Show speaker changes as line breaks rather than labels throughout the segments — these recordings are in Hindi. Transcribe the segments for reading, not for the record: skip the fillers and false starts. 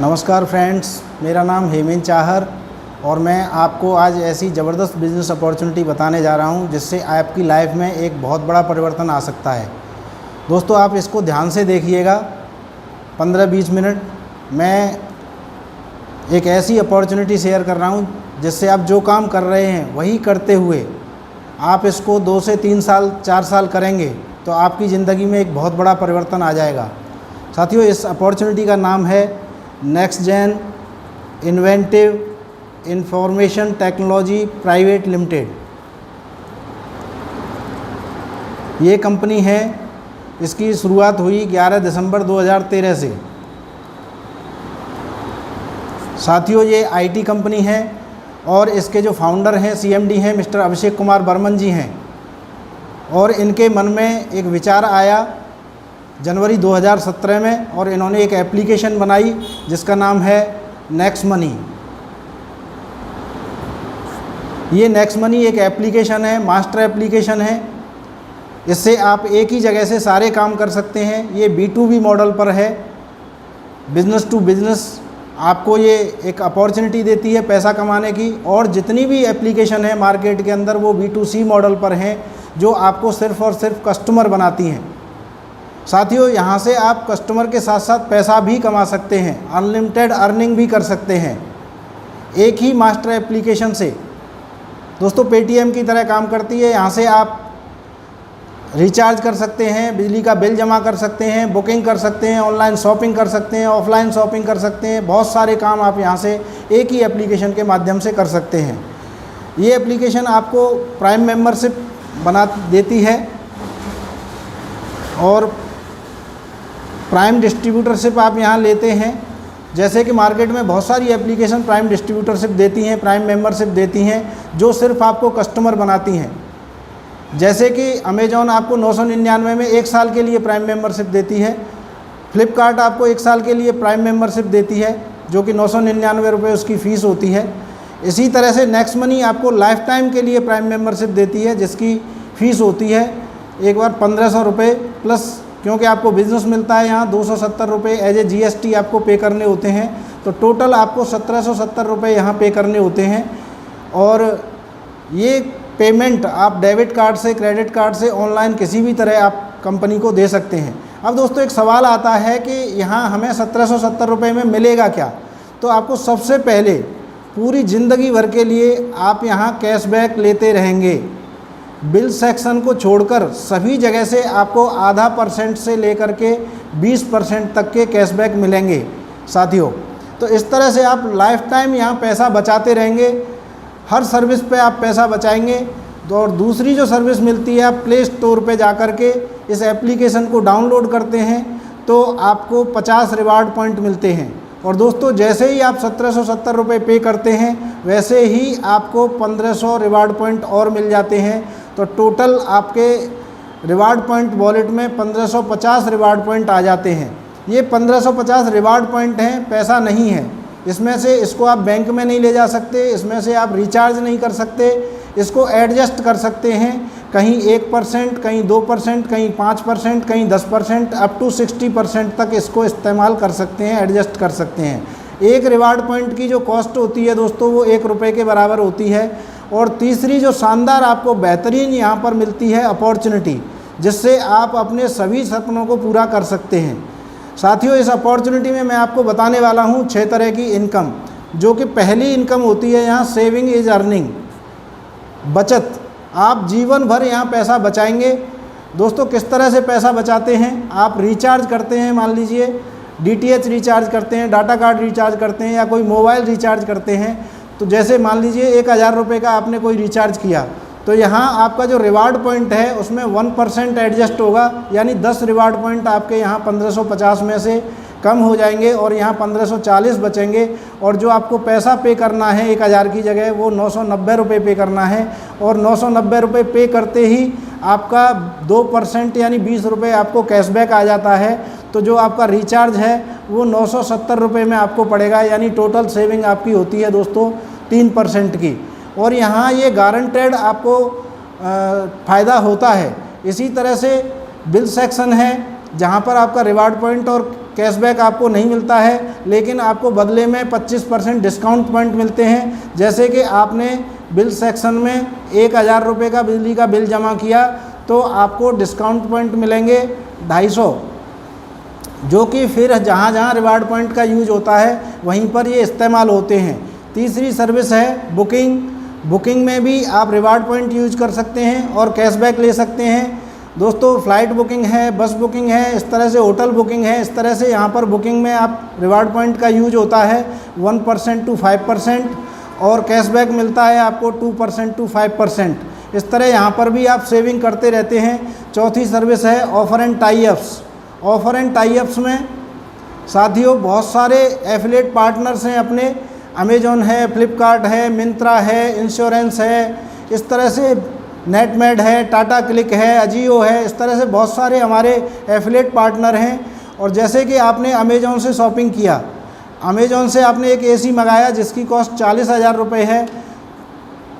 नमस्कार फ्रेंड्स, मेरा नाम हेमेंद्र चाहर और मैं आपको आज ऐसी ज़बरदस्त बिज़नेस अपॉर्चुनिटी बताने जा रहा हूं जिससे आपकी लाइफ में एक बहुत बड़ा परिवर्तन आ सकता है। दोस्तों, आप इसको ध्यान से देखिएगा। 15-20 मिनट मैं एक ऐसी अपॉर्चुनिटी शेयर कर रहा हूं जिससे आप जो काम कर रहे हैं वही करते हुए आप इसको 2 से 3 साल 4 साल करेंगे तो आपकी ज़िंदगी में एक बहुत बड़ा परिवर्तन आ जाएगा। साथियों, इस अपॉर्चुनिटी का नाम है next gen inventive information technology private limited. ये कंपनी है, इसकी शुरुआत हुई 11 दिसंबर 2013 से। साथियों, ये आईटी कंपनी है और इसके जो फाउंडर हैं, सीएमडी हैं, मिस्टर अभिषेक कुमार बर्मन जी हैं। और इनके मन में एक विचार आया जनवरी 2017 में और इन्होंने एक एप्लीकेशन बनाई जिसका नाम है नेक्स्ट मनी। ये नेक्स्ट मनी एक एप्लीकेशन है, मास्टर एप्लीकेशन है। इससे आप एक ही जगह से सारे काम कर सकते हैं। ये B2B मॉडल पर है, बिज़नेस टू बिज़नेस। आपको ये एक अपॉर्चुनिटी देती है पैसा कमाने की। और जितनी भी एप्लीकेशन है मार्केट के अंदर वो B2C मॉडल पर हैं, जो आपको सिर्फ़ और सिर्फ कस्टमर बनाती हैं। साथियों, यहाँ से आप कस्टमर के साथ साथ पैसा भी कमा सकते हैं, अनलिमिटेड अर्निंग भी कर सकते हैं एक ही मास्टर एप्लीकेशन से। दोस्तों, पेटीएम की तरह काम करती है। यहाँ से आप रिचार्ज कर सकते हैं, बिजली का बिल जमा कर सकते हैं, बुकिंग कर सकते हैं, ऑनलाइन शॉपिंग कर सकते हैं, ऑफलाइन शॉपिंग कर सकते हैं। बहुत सारे काम आप यहाँ से एक ही एप्लीकेशन के माध्यम से कर सकते हैं। ये एप्लीकेशन आपको प्राइम मेंबरशिप बना देती है और प्राइम डिस्ट्रीब्यूटरशिप आप यहाँ लेते हैं। जैसे कि मार्केट में बहुत सारी एप्लीकेशन प्राइम डिस्ट्रीब्यूटरशिप देती हैं, प्राइम मेंबरशिप देती हैं, जो सिर्फ आपको कस्टमर बनाती हैं। जैसे कि अमेजॉन आपको 999 में 1 साल के लिए प्राइम मेंबरशिप देती है। फ्लिपकार्ट आपको 1 साल के लिए प्राइम मेंबरशिप देती है, जो कि 999 रुपये उसकी फ़ीस होती है। इसी तरह से नेक्स्ट मनी आपको लाइफ टाइम के लिए प्राइम मेंबरशिप देती है, जिसकी फ़ीस होती है एक बार 1500 रुपये प्लस, क्योंकि आपको बिज़नेस मिलता है यहाँ 270 रुपये एज ए GST आपको पे करने होते हैं। तो टोटल आपको 1770 रुपये यहाँ पे करने होते हैं। और ये पेमेंट आप डेबिट कार्ड से, क्रेडिट कार्ड से, ऑनलाइन किसी भी तरह आप कंपनी को दे सकते हैं। अब दोस्तों, एक सवाल आता है कि यहाँ हमें 1770 रुपये में मिलेगा क्या? तो आपको सबसे पहले पूरी ज़िंदगी भर के लिए आप यहाँ कैशबैक लेते रहेंगे। बिल सेक्शन को छोड़कर सभी जगह से आपको आधा % से लेकर के 20% तक के कैशबैक मिलेंगे साथियों। तो इस तरह से आप लाइफ टाइम यहाँ पैसा बचाते रहेंगे। हर सर्विस पे आप पैसा बचाएंगे। और दूसरी जो सर्विस मिलती है, आप प्ले स्टोर पे जा कर के इस एप्लीकेशन को डाउनलोड करते हैं तो आपको 50 रिवार्ड पॉइंट मिलते हैं। और दोस्तों, जैसे ही आप 1770 रुपये पे करते हैं वैसे ही आपको 1500 रिवार्ड पॉइंट और मिल जाते हैं। तो टोटल आपके रिवार्ड पॉइंट वॉलेट में 1550 रिवार्ड पॉइंट आ जाते हैं। ये 1550 रिवार्ड पॉइंट हैं, पैसा नहीं है। इसमें से इसको आप बैंक में नहीं ले जा सकते, इसमें से आप रिचार्ज नहीं कर सकते, इसको एडजस्ट कर सकते हैं। कहीं 1%, कहीं 2%, कहीं 5%, कहीं 10%, अप टू 60% तक इसको इस्तेमाल कर सकते हैं, एडजस्ट कर सकते हैं। एक रिवार्ड पॉइंट की जो कॉस्ट होती है दोस्तों, वो 1 रुपये के बराबर होती है। और तीसरी जो शानदार आपको बेहतरीन यहाँ पर मिलती है अपॉर्चुनिटी, जिससे आप अपने सभी सपनों को पूरा कर सकते हैं। साथियों, इस अपॉर्चुनिटी में मैं आपको बताने वाला हूँ 6 तरह की इनकम। जो कि पहली इनकम होती है यहाँ सेविंग इज अर्निंग, बचत। आप जीवन भर यहाँ पैसा बचाएंगे। दोस्तों, किस तरह से पैसा बचाते हैं? आप रिचार्ज करते हैं, मान लीजिए DTH रिचार्ज करते हैं, डाटा कार्ड रिचार्ज करते हैं, या कोई मोबाइल रिचार्ज करते हैं। तो जैसे मान लीजिए 1000 रुपये का आपने कोई रिचार्ज किया, तो यहाँ आपका जो रिवार्ड पॉइंट है उसमें 1% एडजस्ट होगा, यानी 10 रिवार्ड पॉइंट आपके यहाँ 1550 में से कम हो जाएंगे और यहाँ 1540 बचेंगे। और जो आपको पैसा पे करना है 1000 की जगह, वो 990 रुपये पे करना है। और 990 रुपये पे करते ही आपका 2% यानी 20 रुपये आपको कैशबैक आ जाता है। तो जो आपका रिचार्ज है वो 970 रुपये में आपको पड़ेगा, यानी टोटल सेविंग आपकी होती है दोस्तों 3% की। और यहाँ ये गारंटेड आपको फ़ायदा होता है। इसी तरह से बिल सेक्शन है, जहाँ पर आपका रिवार्ड पॉइंट और कैशबैक आपको नहीं मिलता है, लेकिन आपको बदले में 25% डिस्काउंट पॉइंट मिलते हैं। जैसे कि आपने बिल सेक्शन में 1000 रुपये का बिजली का बिल जमा किया तो आपको डिस्काउंट पॉइंट मिलेंगे 250, जो कि फिर जहाँ जहाँ रिवार्ड पॉइंट का यूज होता है वहीं पर ये इस्तेमाल होते हैं। तीसरी सर्विस है बुकिंग। बुकिंग में भी आप रिवार्ड पॉइंट यूज कर सकते हैं और कैशबैक ले सकते हैं। दोस्तों, फ़्लाइट बुकिंग है, बस बुकिंग है, इस तरह से होटल बुकिंग है, इस तरह से यहाँ पर बुकिंग में आप रिवार्ड पॉइंट का यूज होता है 1% to 5% और कैशबैक मिलता है आपको 2% to 5%। इस तरह यहाँ पर भी आप सेविंग करते रहते हैं। चौथी सर्विस है offer and tie ups. Offer and tie ups में साथियों बहुत सारे एफिलिएट पार्टनर्स हैं अपने, अमेज़ॉन है, फ्लिपकार्ट है, मिंत्रा है, इंश्योरेंस है, इस तरह से नेटमेड है, टाटा क्लिक है, अजियो है, इस तरह से बहुत सारे हमारे एफिलिएट पार्टनर हैं। और जैसे कि आपने अमेज़ॉन से शॉपिंग किया, अमेज़ॉन से आपने एक एसी मंगाया जिसकी कॉस्ट 40,000 रुपये है,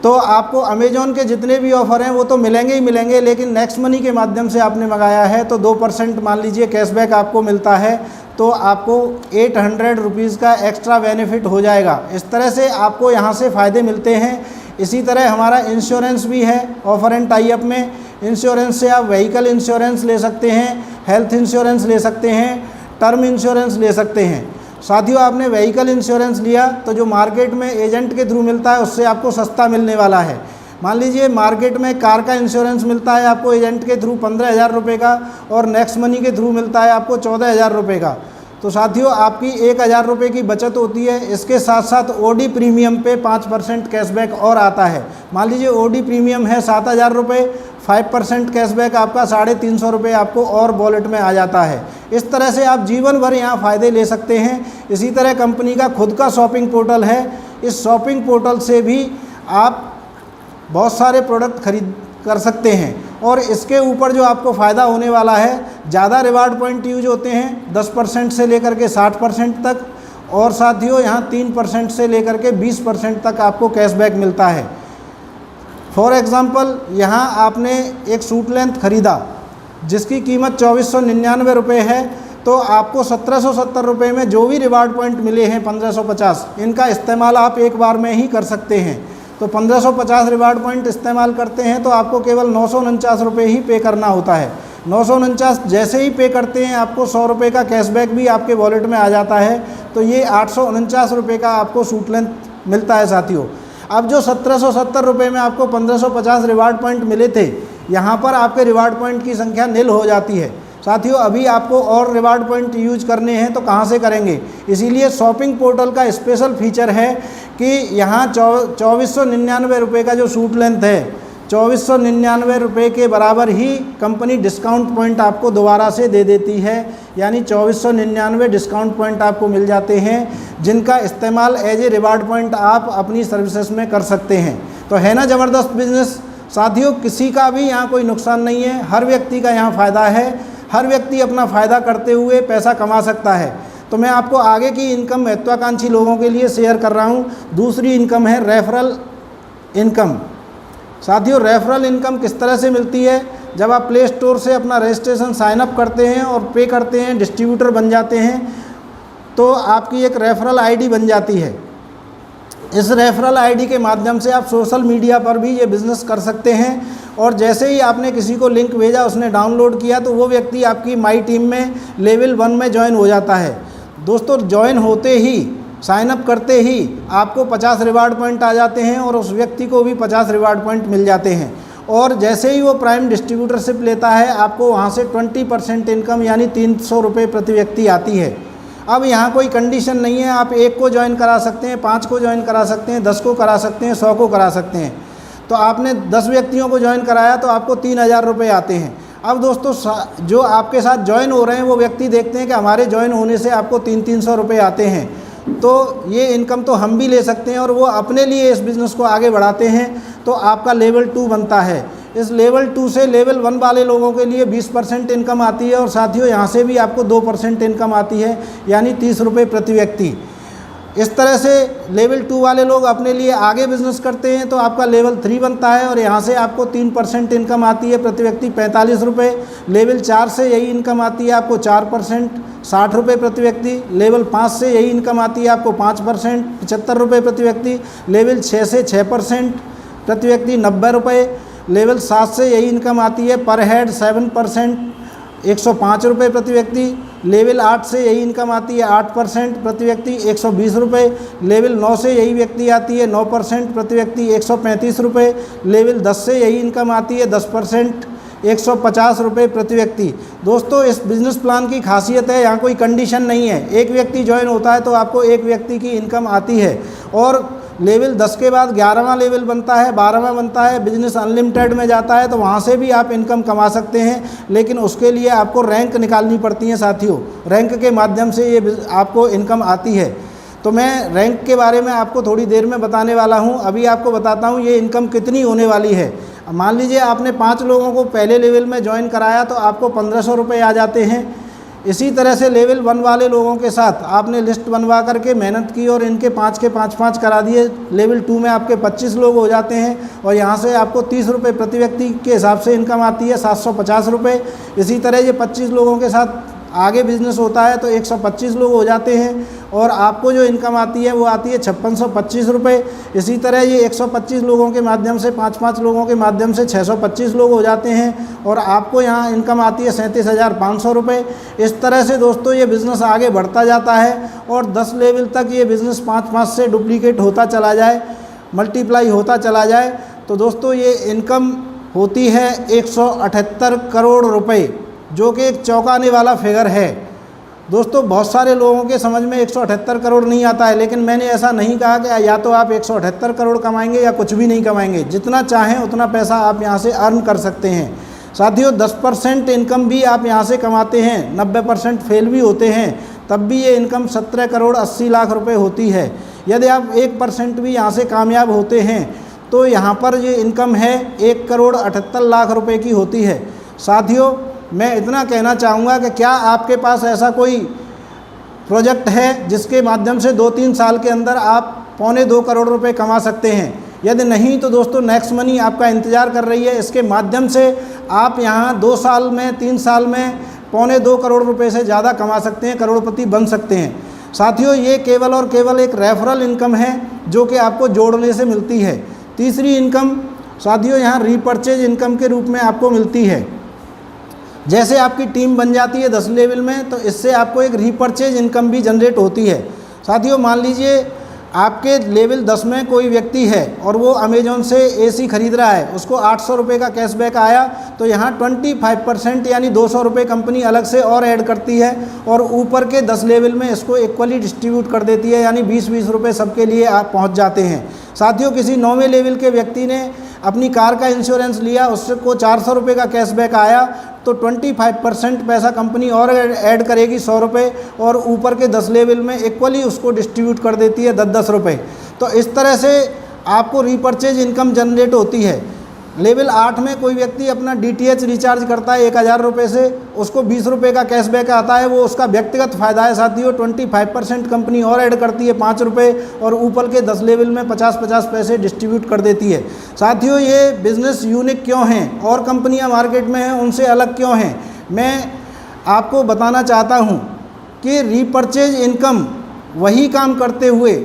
तो आपको अमेज़ॉन के जितने भी ऑफ़र हैं वो तो मिलेंगे ही मिलेंगे, लेकिन नेक्स्ट मनी के माध्यम से आपने मंगाया है तो 2% मान लीजिए कैशबैक आपको मिलता है, तो आपको 800 रुपीज़ का एक्स्ट्रा बेनिफिट हो जाएगा। इस तरह से आपको यहाँ से फ़ायदे मिलते हैं। इसी तरह हमारा इंश्योरेंस भी है ऑफ़र एंड टाई अप में। इंश्योरेंस से आप व्हीकल इंश्योरेंस ले सकते हैं, हेल्थ इंश्योरेंस ले सकते हैं, टर्म इंश्योरेंस ले सकते हैं। साथियों, आपने व्हीकल इंश्योरेंस लिया तो जो मार्केट में एजेंट के थ्रू मिलता है उससे आपको सस्ता मिलने वाला है। मान लीजिए मार्केट में कार का इंश्योरेंस मिलता है आपको एजेंट के थ्रू 15,000 रुपये का और नेक्स्ट मनी के थ्रू मिलता है आपको 14,000 रुपये का। तो साथियों, आपकी 1,000 रुपये की बचत होती है। इसके साथ साथ ओडी प्रीमियम पे 5% कैशबैक और आता है। मान लीजिए ओडी प्रीमियम है 7,000 रुपये, 5% कैशबैक आपका 350 रुपये आपको और वॉलेट में आ जाता है। इस तरह से आप जीवन भर यहाँ फ़ायदे ले सकते हैं। इसी तरह कंपनी का खुद का शॉपिंग पोर्टल है। इस शॉपिंग पोर्टल से भी आप बहुत सारे प्रोडक्ट खरीद कर सकते हैं और इसके ऊपर जो आपको फ़ायदा होने वाला है, ज़्यादा रिवार्ड पॉइंट यूज होते हैं 10% से लेकर के 60% तक, और साथियों यहाँ 3% से लेकर के 20% तक आपको कैशबैक मिलता है। फॉर एग्ज़ाम्पल, यहाँ आपने एक सूट लेंथ ख़रीदा जिसकी कीमत 2499 रुपये है, तो आपको 1770 रुपये में जो भी रिवार्ड पॉइंट मिले हैं 1550, इनका इस्तेमाल आप एक बार में ही कर सकते हैं। तो 1550 रिवार्ड पॉइंट इस्तेमाल करते हैं तो आपको केवल 949 रुपये ही पे करना होता है। 949 जैसे ही पे करते हैं आपको 100 रुपये का कैशबैक भी आपके वॉलेट में आ जाता है। तो ये 849 रुपये का आपको सूट लेंथ मिलता है साथियों। अब जो 1770 रुपये में आपको 1550 रिवार्ड पॉइंट मिले थे, यहाँ पर आपके रिवार्ड पॉइंट की संख्या नील हो जाती है। साथियों, अभी आपको और रिवार्ड पॉइंट यूज करने हैं तो कहाँ से करेंगे? इसीलिए शॉपिंग पोर्टल का स्पेशल फीचर है कि यहाँ 2499 रुपये का जो सूट लेंथ है, 2499 रुपये के बराबर ही कंपनी डिस्काउंट पॉइंट आपको दोबारा से दे देती है। यानी 2499 डिस्काउंट पॉइंट आपको मिल जाते हैं, जिनका इस्तेमाल एज ए रिवार्ड पॉइंट आप अपनी सर्विसेज में कर सकते हैं। तो है ना ज़बरदस्त बिजनेस साथियों। किसी का भी यहाँ कोई नुकसान नहीं है, हर व्यक्ति का यहाँ फ़ायदा है। हर व्यक्ति अपना फ़ायदा करते हुए पैसा कमा सकता है। तो मैं आपको आगे की इनकम महत्वाकांक्षी लोगों के लिए शेयर कर रहा हूँ। दूसरी इनकम है रेफरल इनकम। साथियों, रेफरल इनकम किस तरह से मिलती है? जब आप प्ले स्टोर से अपना रजिस्ट्रेशन साइन अप करते हैं और पे करते हैं, डिस्ट्रीब्यूटर बन जाते हैं, तो आपकी एक रेफरल आईडी बन जाती है। इस रेफरल आईडी के माध्यम से आप सोशल मीडिया पर भी ये बिज़नेस कर सकते हैं। और जैसे ही आपने किसी को लिंक भेजा, उसने डाउनलोड किया, तो वो व्यक्ति आपकी माई टीम में लेवल 1 में ज्वाइन हो जाता है। दोस्तों, ज्वाइन होते ही, साइन अप करते ही आपको 50 रिवार्ड पॉइंट आ जाते हैं और उस व्यक्ति को भी 50 रिवार्ड पॉइंट मिल जाते हैं। और जैसे ही वो प्राइम डिस्ट्रीब्यूटरशिप लेता है, आपको वहाँ से 20% इनकम यानी 300 रुपये प्रति व्यक्ति आती है। अब यहाँ कोई कंडीशन नहीं है, आप 1 को ज्वाइन करा सकते हैं, 5 को ज्वाइन करा सकते हैं, 10 को करा सकते हैं, 100 को करा सकते हैं। तो आपने 10 व्यक्तियों को ज्वाइन कराया तो आपको 3000 रुपये आते हैं। अब दोस्तों, जो आपके साथ ज्वाइन हो रहे हैं वो व्यक्ति देखते हैं कि हमारे ज्वाइन होने से आपको 300 रुपये आते हैं, तो ये इनकम तो हम भी ले सकते हैं, और वो अपने लिए इस बिज़नेस को आगे बढ़ाते हैं। तो आपका लेवल 2 बनता है। इस लेवल 2 से लेवल 1 वाले लोगों के लिए 20% इनकम आती है। और साथियों, यहाँ से भी आपको 2% इनकम आती है, यानी 30 रुपये प्रति व्यक्ति। इस तरह से लेवल 2 वाले लोग अपने लिए आगे बिजनेस करते हैं तो आपका लेवल 3 बनता है और यहाँ से आपको 3% इनकम आती है प्रति व्यक्ति 45 रुपये। लेवल 4 से यही इनकम आती है आपको 4% 60 रुपये प्रति व्यक्ति। लेवल 5 से यही इनकम आती है आपको 5% 75 रुपये प्रति व्यक्ति। लेवल 6 से 6% प्रति व्यक्ति 90 रुपये। लेवल 7 से यही इनकम आती है पर हेड 7% 105 रुपये प्रति व्यक्ति। लेवल 8 से यही इनकम आती है 8% प्रति व्यक्ति 120 रुपये। लेवल 9 से यही व्यक्ति आती है 9% प्रति व्यक्ति 135 रुपये। लेवल 10 से यही इनकम आती है 10% 150 रुपये प्रति व्यक्ति। दोस्तों इस बिज़नेस प्लान की खासियत है, यहाँ कोई कंडीशन नहीं है। एक व्यक्ति ज्वाइन होता है तो आपको एक व्यक्ति की इनकम आती है और लेवल 10 के बाद 11वां लेवल बनता है, 12वां बनता है, बिजनेस अनलिमिटेड में जाता है तो वहाँ से भी आप इनकम कमा सकते हैं, लेकिन उसके लिए आपको रैंक निकालनी पड़ती है साथियों। रैंक के माध्यम से ये आपको इनकम आती है। तो मैं रैंक के बारे में आपको थोड़ी देर में बताने वाला हूँ। अभी आपको बताता हूँ ये इनकम कितनी होने वाली है। मान लीजिए आपने 5 लोगों को पहले लेवल में ज्वाइन कराया तो आपको 1500 रुपये आ जाते हैं। इसी तरह से लेवल 1 वाले लोगों के साथ आपने लिस्ट बनवा करके मेहनत की और इनके 5 के 5 करा दिए। लेवल 2 में आपके 25 लोग हो जाते हैं और यहाँ से आपको 30 रुपये प्रति व्यक्ति के हिसाब से इनकम आती है 750 रुपये। इसी तरह ये 25 लोगों के साथ आगे बिजनेस होता है तो 125 लोग हो जाते हैं और आपको जो इनकम आती है वो आती है 5625 रुपये। इसी तरह ये 125 लोगों के माध्यम से 5 लोगों के माध्यम से 625 लोग हो जाते हैं और आपको यहाँ इनकम आती है 37,500 रुपये। इस तरह से दोस्तों ये बिज़नेस आगे बढ़ता जाता है और 10 लेवल तक ये बिज़नेस 5 से डुप्लीकेट होता चला जाए, मल्टीप्लाई होता चला जाए तो दोस्तों ये इनकम होती है 178 करोड़ रुपये, जो कि एक चौंकाने वाला फिगर है। दोस्तों बहुत सारे लोगों के समझ में 178 करोड़ नहीं आता है, लेकिन मैंने ऐसा नहीं कहा कि या तो आप 178 करोड़ कमाएंगे या कुछ भी नहीं कमाएंगे। जितना चाहें उतना पैसा आप यहाँ से अर्न कर सकते हैं। साथियों 10% इनकम भी आप यहाँ से कमाते हैं, 90% फेल भी होते हैं, तब भी ये इनकम 17 करोड़ 80 लाख रुपये होती है। यदि आप 1% भी यहाँ से कामयाब होते हैं तो यहाँ पर ये इनकम है 1 करोड़ 78 लाख रुपये की होती है। साथियों मैं इतना कहना चाहूँगा कि क्या आपके पास ऐसा कोई प्रोजेक्ट है जिसके माध्यम से 2-3 साल के अंदर आप 1.25 करोड़ रुपए कमा सकते हैं? यदि नहीं तो दोस्तों नेक्स्ट मनी आपका इंतज़ार कर रही है। इसके माध्यम से आप यहाँ 2 साल में 3 साल में 1.25 करोड़ रुपए से ज़्यादा कमा सकते हैं, करोड़पति बन सकते हैं। साथियों ये केवल और केवल एक रेफरल इनकम है जो कि आपको जोड़ने से मिलती है। तीसरी इनकम साथियों यहाँ रीपर्चेज इनकम के रूप में आपको मिलती है। जैसे आपकी टीम बन जाती है 10 लेवल में तो इससे आपको एक रीपर्चेज इनकम भी जनरेट होती है। साथियों मान लीजिए आपके लेवल 10 में कोई व्यक्ति है और वो अमेज़ॉन से एसी खरीद रहा है, उसको 800 रुपये का कैशबैक आया तो यहाँ 25% यानी 200 रुपये कंपनी अलग से और ऐड करती है और ऊपर के 10 लेवल में इसको इक्वली डिस्ट्रीब्यूट कर देती है, यानी 20-20 रुपये सबके लिए आप पहुँच जाते हैं। साथियों किसी 9वें लेवल के व्यक्ति ने अपनी कार का इंश्योरेंस लिया, उसको 400 रुपये का कैशबैक आया तो 25% पैसा कंपनी और ऐड करेगी 100 रुपये और ऊपर के 10 लेवल में इक्वली उसको डिस्ट्रीब्यूट कर देती है 10-10 रुपये। तो इस तरह से आपको रीपर्चेज इनकम जनरेट होती है। लेवल 8 में कोई व्यक्ति अपना DTH रिचार्ज करता है 1000 रुपये से, उसको 20 रुपये का कैशबैक आता है, वो उसका व्यक्तिगत फ़ायदा है। साथियों 25% कंपनी और ऐड करती है 5 रुपये और ऊपर के 10 लेवल में 50-50 पैसे डिस्ट्रीब्यूट कर देती है। साथियों ये बिज़नेस यूनिक क्यों हैं और कंपनियां मार्केट में हैं उनसे अलग क्यों हैं, मैं आपको बताना चाहता हूं कि रीपर्चेज इनकम वही काम करते हुए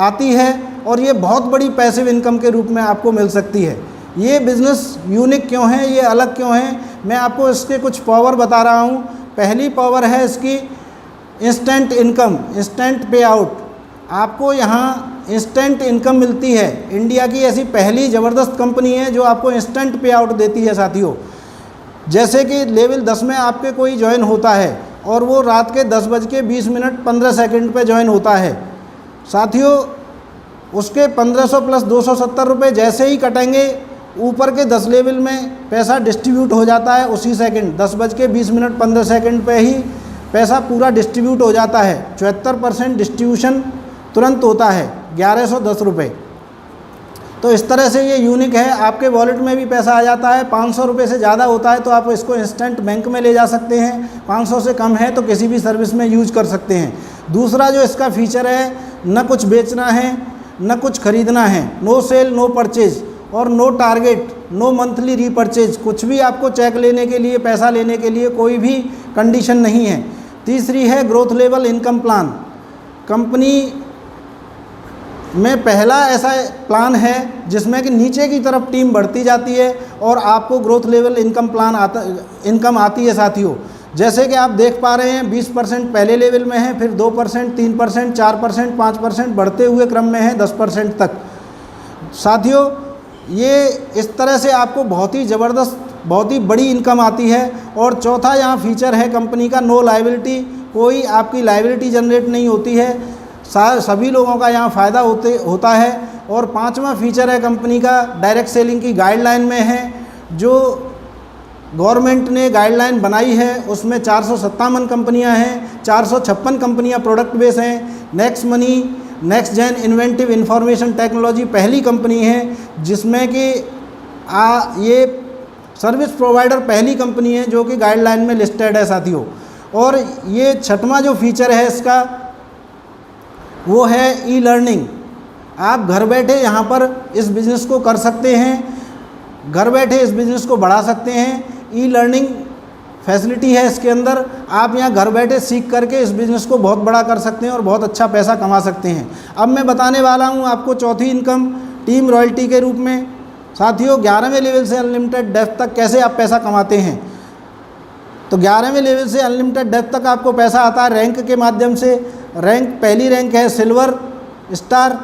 आती है और ये बहुत बड़ी पैसिव इनकम के रूप में आपको मिल सकती है। ये बिज़नेस यूनिक क्यों है, ये अलग क्यों है, मैं आपको इसके कुछ पावर बता रहा हूँ। पहली पावर है इसकी इंस्टेंट इनकम, इंस्टेंट पे आउट। आपको यहाँ इंस्टेंट इनकम मिलती है। इंडिया की ऐसी पहली ज़बरदस्त कंपनी है जो आपको इंस्टेंट पे आउट देती है। साथियों जैसे कि लेवल 10 में आपके कोई ज्वाइन होता है और वो रात के 10:20 पे ज्वाइन होता है। साथियों उसके 1500 प्लस 270 रुपये जैसे ही कटेंगे ऊपर के 10 लेवल में पैसा डिस्ट्रीब्यूट हो जाता है उसी सेकंड, 10:20 पे ही पैसा पूरा डिस्ट्रीब्यूट हो जाता है। 74% डिस्ट्रीब्यूशन तुरंत होता है, 1110 रुपये। तो इस तरह से ये यूनिक है। आपके वॉलेट में भी पैसा आ जाता है। 500 रुपये से ज़्यादा होता है तो आप इसको इंस्टेंट बैंक में ले जा सकते हैं, 500 से कम है तो किसी भी सर्विस में यूज कर सकते हैं। दूसरा जो इसका फीचर है न कुछ बेचना है, न कुछ खरीदना है, नो सेल नो परचेज और no target, no monthly repurchase, कुछ भी आपको चेक लेने के लिए, पैसा लेने के लिए कोई भी कंडीशन नहीं है। तीसरी है growth level income plan. Company में पहला ऐसा प्लान है जिसमें कि नीचे की तरफ टीम बढ़ती जाती है और आपको ग्रोथ लेवल इनकम आती है साथियों। जैसे कि आप देख पा रहे हैं 20% पहले लेवल में है, फिर 2%, 3%, 4%, 5% बढ़ते हुए क्रम में है 10% तक। साथियों ये इस तरह से आपको बहुत ही ज़बरदस्त, बहुत ही बड़ी इनकम आती है। और चौथा यहाँ फीचर है कंपनी का नो लायबिलिटी, कोई आपकी लायबिलिटी जनरेट नहीं होती है, सभी लोगों का यहाँ फ़ायदा होता है। और पांचवा फीचर है कंपनी का डायरेक्ट सेलिंग की गाइडलाइन में है, जो गवर्नमेंट ने गाइडलाइन बनाई है उसमें 457 कंपनियां हैं, 456 कंपनियां प्रोडक्ट बेस हैं। Next money next gen inventive information technology पहली कंपनी है जिसमें कि ये सर्विस प्रोवाइडर पहली कंपनी है जो कि गाइडलाइन में लिस्टेड है साथियों। और ये छठवां जो फीचर है इसका वो है ई लर्निंग। आप घर बैठे यहाँ पर इस बिज़नेस को कर सकते हैं, घर बैठे इस बिज़नेस को बढ़ा सकते हैं। ई लर्निंग फैसिलिटी है इसके अंदर, आप यहाँ घर बैठे सीख करके इस बिज़नेस को बहुत बड़ा कर सकते हैं और बहुत अच्छा पैसा कमा सकते हैं। अब मैं बताने वाला हूँ आपको चौथी इनकम टीम रॉयल्टी के रूप में। साथियों 11वें लेवल से अनलिमिटेड डेप्थ तक कैसे आप पैसा कमाते हैं, तो 11वें लेवल से अनलिमिटेड डेप्थ तक आपको पैसा आता है रैंक के माध्यम से। रैंक पहली रैंक है सिल्वर स्टार।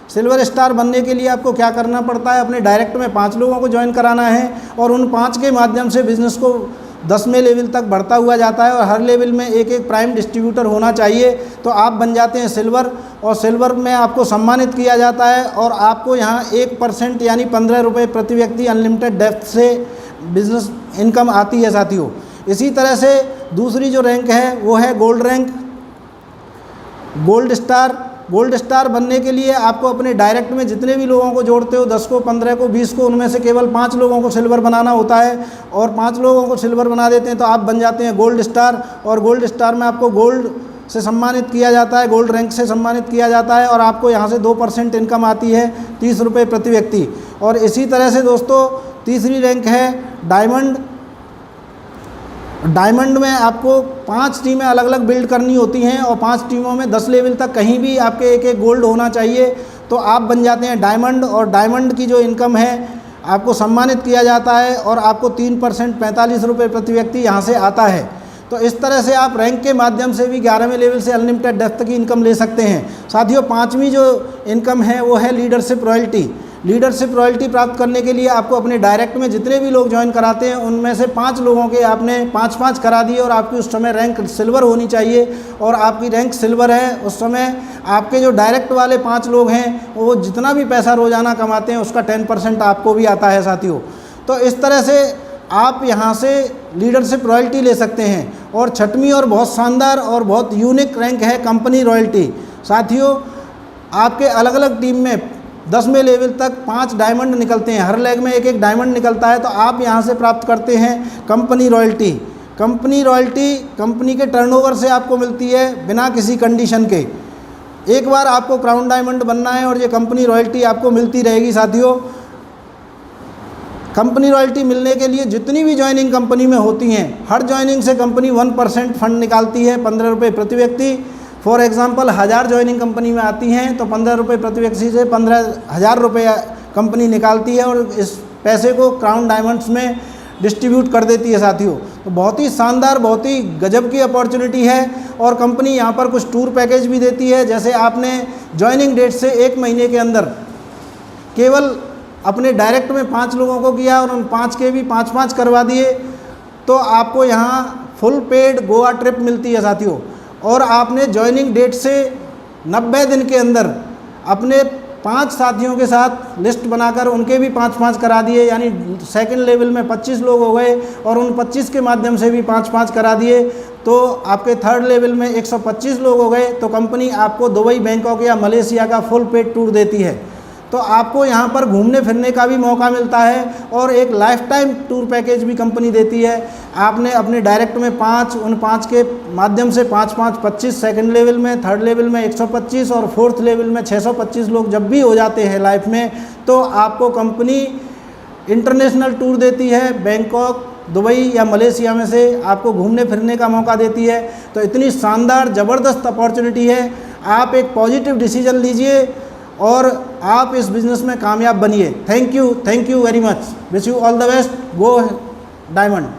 सिल्वर स्टार बनने के लिए आपको क्या करना पड़ता है, अपने डायरेक्ट में 5 लोगों को ज्वाइन कराना है और उन 5 के माध्यम से बिज़नेस को 10वें लेवल तक बढ़ता हुआ जाता है और हर लेवल में एक एक प्राइम डिस्ट्रीब्यूटर होना चाहिए। तो आप बन जाते हैं सिल्वर और सिल्वर में आपको सम्मानित किया जाता है और आपको यहाँ 1% यानी 15 रुपये प्रति व्यक्ति अनलिमिटेड डेप्थ से बिज़नेस इनकम आती है साथियों। इसी तरह से दूसरी जो रैंक है वो है gold rank, gold star. Gold star बनने के लिए आपको अपने डायरेक्ट में जितने भी लोगों को जोड़ते हो 10 को, 15 को, 20 को, उनमें से केवल 5 लोगों को सिल्वर बनाना होता है और 5 लोगों को सिल्वर बना देते हैं तो आप बन जाते हैं गोल्ड स्टार। और गोल्ड स्टार में आपको गोल्ड से सम्मानित किया जाता है, गोल्ड रैंक से सम्मानित किया जाता है और आपको यहाँ से 2% इनकम आती है 30 रुपये प्रति व्यक्ति। और इसी तरह से दोस्तों तीसरी रैंक है डायमंड। डायमंड में आपको 5 टीमें अलग अलग बिल्ड करनी होती हैं और 5 टीमों में 10 लेवल तक कहीं भी आपके एक एक गोल्ड होना चाहिए तो आप बन जाते हैं डायमंड। और डायमंड की जो इनकम है आपको सम्मानित किया जाता है और आपको 3% 45 रुपये प्रति व्यक्ति यहाँ से आता है। तो इस तरह से आप रैंक के माध्यम से भी 11वें लेवल से अनलिमिटेड डेप्थ की इनकम ले सकते हैं। साथियों 5वीं जो इनकम है वो है लीडरशिप रॉयल्टी। लीडरशिप रॉयल्टी प्राप्त करने के लिए आपको अपने डायरेक्ट में जितने भी लोग ज्वाइन कराते हैं उनमें से 5 लोगों के आपने 5-5 करा दिए और आपकी उस समय रैंक सिल्वर होनी चाहिए और आपकी रैंक सिल्वर है उस समय आपके जो डायरेक्ट वाले 5 लोग हैं वो जितना भी पैसा रोज़ाना कमाते हैं उसका 10% आपको भी आता है साथियों। तो इस तरह से आप यहाँ से लीडरशिप रॉयल्टी ले सकते हैं। और 6वीं और बहुत शानदार और बहुत यूनिक रैंक है कंपनी रॉयल्टी। साथियों आपके अलग अलग टीम में 10वें लेवल तक 5 डायमंड निकलते हैं, हर लेग में एक एक डायमंड निकलता है तो आप यहाँ से प्राप्त करते हैं company royalty. Company royalty company के टर्नओवर से आपको मिलती है बिना किसी कंडीशन के। एक बार आपको क्राउन डायमंड बनना है और ये कंपनी रॉयल्टी आपको मिलती रहेगी साथियों। कंपनी रॉयल्टी मिलने के लिए जितनी भी ज्वाइनिंग कंपनी में होती हैं हर ज्वाइनिंग से कंपनी 1% फंड निकालती है 15 रुपये प्रति व्यक्ति। फॉर एग्जांपल 1000 ज्वाइनिंग कंपनी में आती हैं तो 15 रुपये प्रति व्यक्ति से 15,000 रुपये कंपनी निकालती है और इस पैसे को क्राउन डायमंड्स में डिस्ट्रीब्यूट कर देती है साथियों। तो बहुत ही शानदार, बहुत ही गजब की अपॉर्चुनिटी है। और कंपनी यहाँ पर कुछ टूर पैकेज भी देती है, जैसे आपने ज्वाइनिंग डेट से 1 महीने के अंदर केवल अपने डायरेक्ट में 5 लोगों को किया और उन 5 के भी 5-5 करवा दिए तो आपको यहाँ फुल पेड गोवा ट्रिप मिलती है साथियों। और आपने ज्वाइनिंग डेट से 90 दिन के अंदर अपने 5 साथियों के साथ लिस्ट बनाकर उनके भी 5-5 करा दिए, यानी सेकंड लेवल में 25 लोग हो गए और उन 25 के माध्यम से भी 5-5 करा दिए तो आपके थर्ड लेवल में 125 लोग हो गए। तो कंपनी आपको दुबई, बैंकॉक या मलेशिया का फुल पेड टूर देती है। तो आपको यहाँ पर घूमने फिरने का भी मौका मिलता है और एक लाइफ टाइम टूर पैकेज भी कंपनी देती है। आपने अपने डायरेक्ट में 5, उन 5 के माध्यम से 5-5 25, सेकंड लेवल में, थर्ड लेवल में 125 और फोर्थ लेवल में 625 लोग जब भी हो जाते हैं लाइफ में, तो आपको कंपनी इंटरनेशनल टूर देती है। बैंकॉक, दुबई या मलेशिया में से आपको घूमने फिरने का मौका देती है। तो इतनी शानदार ज़बरदस्त अपॉर्चुनिटी है। आप एक पॉजिटिव डिसीजन लीजिए और आप इस बिज़नेस में कामयाब बनिए। Thank you very much. Wish you all the best. Go diamond.